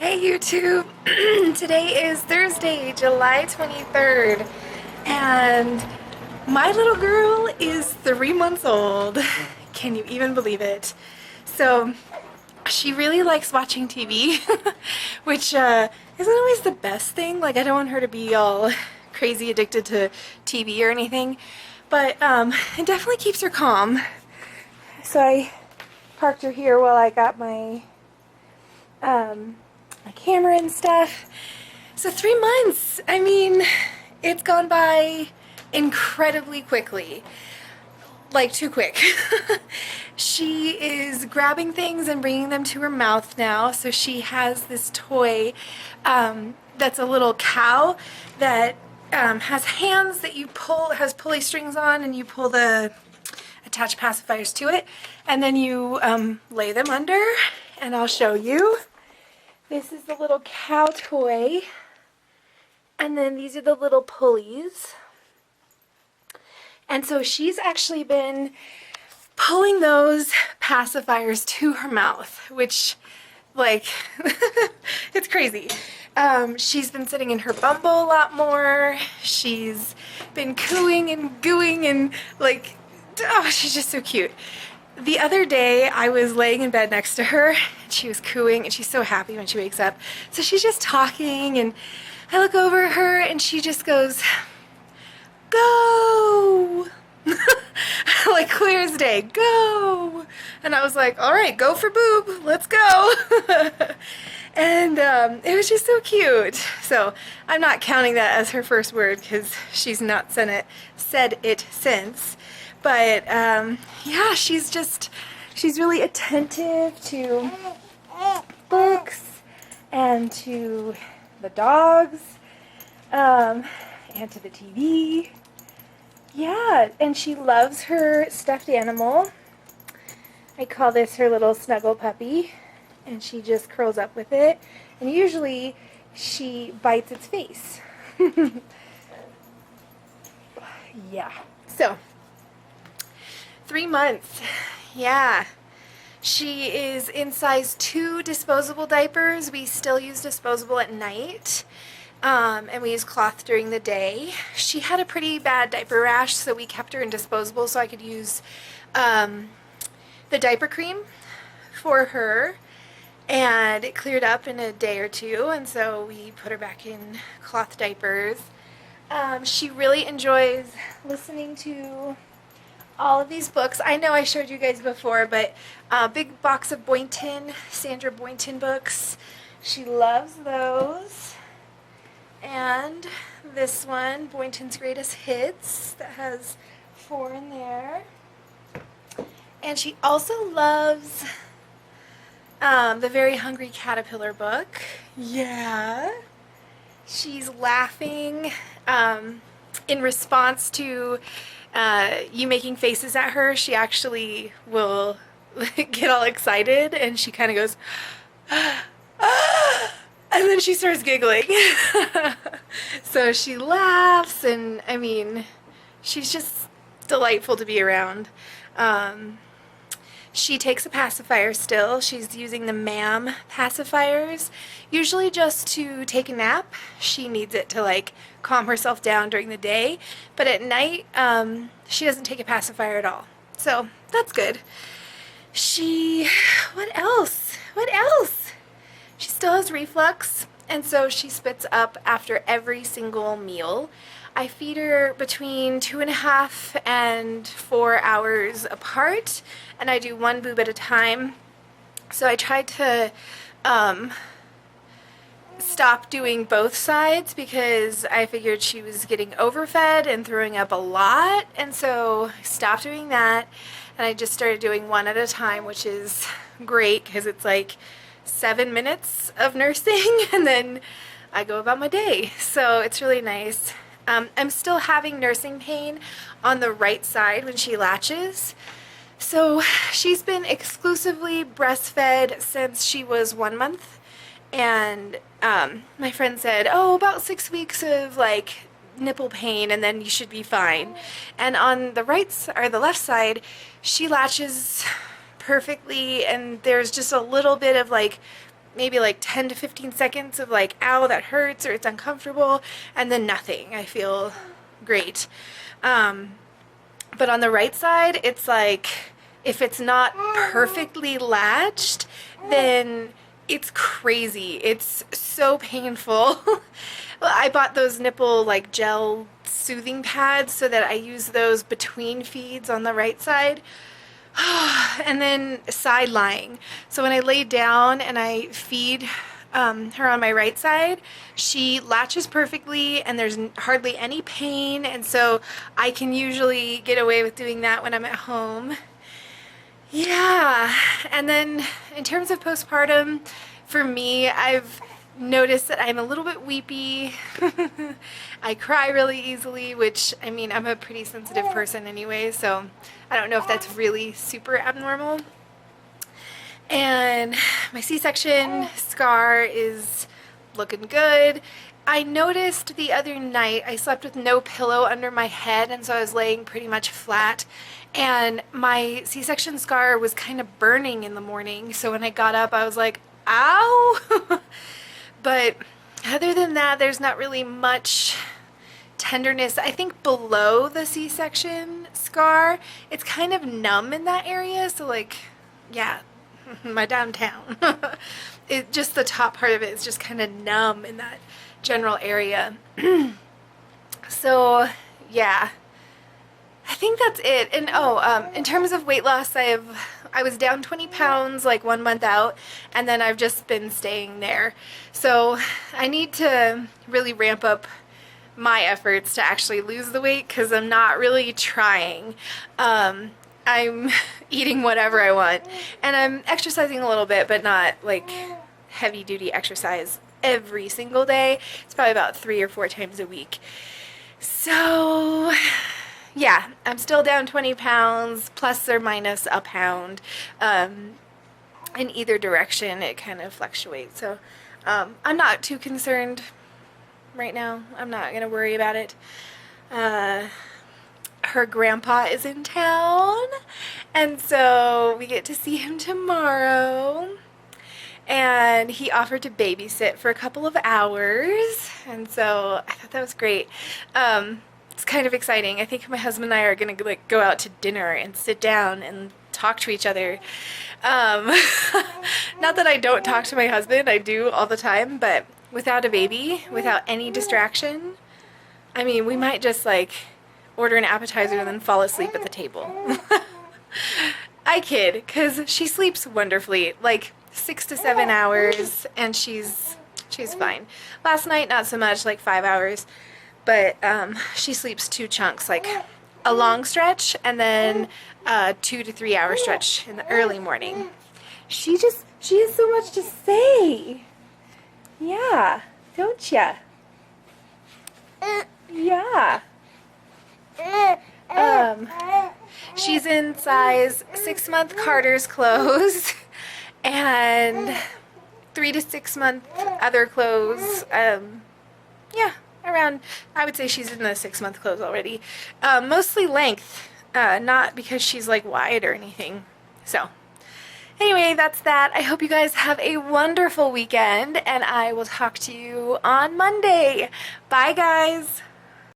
Hey YouTube! Today is Thursday, July 23rd, and my little girl is 3 months old. Can you even believe it? So, she really likes watching TV, which isn't always the best thing. Like, I don't want her to be all crazy addicted to TV or anything, but it definitely keeps her calm. So I parked her here while I got my camera and stuff. So 3 months, I mean, it's gone by incredibly quickly. Like, too quick. She is grabbing things and bringing them to her mouth now. So she has this toy that's a little cow that has hands that you pull, it has pulley strings on, and you pull the attached pacifiers to it, and then you lay them under, and I'll show you. This is the little cow toy, and then these are the little pulleys. And so she's actually been pulling those pacifiers to her mouth, which, like, it's crazy. She's been sitting in her bumble a lot more. She's been cooing and gooing and, like, oh, she's just so cute. The other day, I was laying in bed next to her, and she was cooing, and she's so happy when she wakes up. So she's just talking, and I look over at her, and she just goes, "Go!" Like clear as day, "Go!" And I was like, all right, go for boob, let's go. And it was just so cute. So I'm not counting that as her first word because she's not said it since. But yeah, she's really attentive to books and to the dogs and to the TV. Yeah, and she loves her stuffed animal. I call this her little snuggle puppy, and she just curls up with it. And usually she bites its face. Yeah, so 3 months. Yeah. She is in size 2 disposable diapers. We still use disposable at night. And we use cloth during the day. She had a pretty bad diaper rash, so we kept her in disposable so I could use the diaper cream for her. And it cleared up in a day or two, and so we put her back in cloth diapers. She really enjoys listening to all of these books. I know I showed you guys before, but big box of Boynton, Sandra Boynton books. She loves those. And this one, Boynton's Greatest Hits, that has 4 in there. And she also loves the Very Hungry Caterpillar book. Yeah. She's laughing in response to you making faces at her. She actually will get all excited, and she kind of goes, ah! And then she starts giggling. So she laughs, and I mean, she's just delightful to be around. She takes a pacifier still. She's using the MAM pacifiers, usually just to take a nap. She needs it to, like, calm herself down during the day, but at night she doesn't take a pacifier at all. So that's good. What else? She still has reflux, and so she spits up after every single meal. I feed her between 2.5 and 4 hours apart, and I do 1 boob at a time. So I tried to stop doing both sides because I figured she was getting overfed and throwing up a lot, and so I stopped doing that, and I just started doing 1 at a time, which is great because it's like 7 minutes of nursing, and then I go about my day. So it's really nice. I'm still having nursing pain on the right side when she latches. So she's been exclusively breastfed since she was 1 month. And my friend said, oh, about 6 weeks of like nipple pain and then you should be fine. And on the the left side, she latches perfectly, and there's just a little bit of like maybe like 10 to 15 seconds of like, ow, that hurts or it's uncomfortable, and then nothing. I feel great. But on the right side, it's like, if it's not perfectly latched, then it's crazy. It's so painful. I bought those nipple like gel soothing pads so that I use those between feeds on the right side. And then side lying. So when I lay down and I feed her on my right side, she latches perfectly and there's hardly any pain, and so I can usually get away with doing that when I'm at home. Yeah, and then in terms of postpartum, for me, I've noticed that I'm a little bit weepy. I cry really easily, which, I mean, I'm a pretty sensitive person anyway, so I don't know if that's really super abnormal. And my C-section scar is looking good. I noticed the other night I slept with no pillow under my head, and so I was laying pretty much flat, and my C-section scar was kind of burning in the morning, so when I got up I was like, ow! But other than that, there's not really much tenderness. I think below the C-section scar, it's kind of numb in that area, so like, yeah, my downtown. It just, the top part of it is just kind of numb in that general area. So yeah, I think that's it. And in terms of weight loss, I was down 20 pounds like 1 month out, and then I've just been staying there. So I need to really ramp up my efforts to actually lose the weight, because I'm not really trying. I'm eating whatever I want, and I'm exercising a little bit, but not like heavy duty exercise every single day. It's probably about 3 or 4 times a week. So yeah, I'm still down 20 pounds, plus or minus a pound. In either direction, it kind of fluctuates. So I'm not too concerned right now. I'm not going to worry about it. Her grandpa is in town, and so we get to see him tomorrow. And he offered to babysit for a couple of hours, and so I thought that was great. It's kind of exciting. I think my husband and I are gonna like go out to dinner and sit down and talk to each other. Not that I don't talk to my husband, I do all the time, but without a baby, without any distraction, I mean, we might just like order an appetizer and then fall asleep at the table. I kid, because she sleeps wonderfully, like 6 to 7 hours, and she's fine. Last night, not so much, like 5 hours, but she sleeps 2 chunks, like a long stretch and then a 2 to 3 hour stretch in the early morning. She has so much to say. Yeah, don't ya? Yeah. She's in size 6-month Carter's clothes and 3 to 6 month other clothes. Yeah, around, I would say she's in the 6-month clothes already. Mostly length, not because she's like wide or anything. So anyway, that's that. I hope you guys have a wonderful weekend, and I will talk to you on Monday. Bye, guys.